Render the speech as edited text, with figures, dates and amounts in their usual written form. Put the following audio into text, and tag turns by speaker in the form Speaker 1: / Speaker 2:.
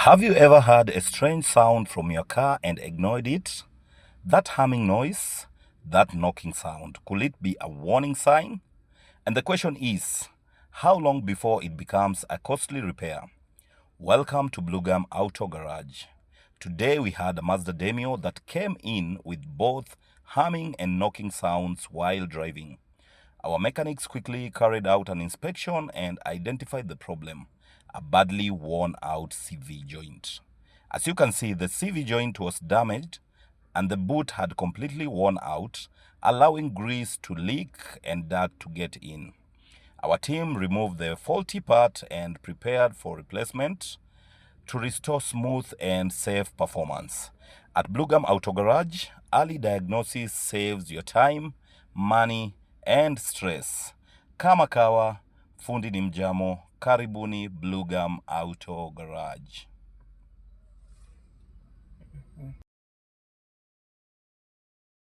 Speaker 1: Have you ever heard a strange sound from your car and ignored it? That humming noise, that knocking sound, could it be a warning sign? And the question is, how long before it becomes a costly repair? Welcome to Blue Gum Auto Garage. Today we had a Mazda Demio that came in with both humming and knocking sounds while driving. Our mechanics quickly carried out an inspection and identified the problem, a badly worn out CV joint. As you can see, the CV joint was damaged and the boot had completely worn out, allowing grease to leak and dirt to get in. Our team removed the faulty part and prepared for replacement to restore smooth and safe performance. At Blue Gum Auto Garage, early diagnosis saves your time, money, and stress. Kama kawa, fundi ni mjamo, karibuni Blue Gum Auto Garage.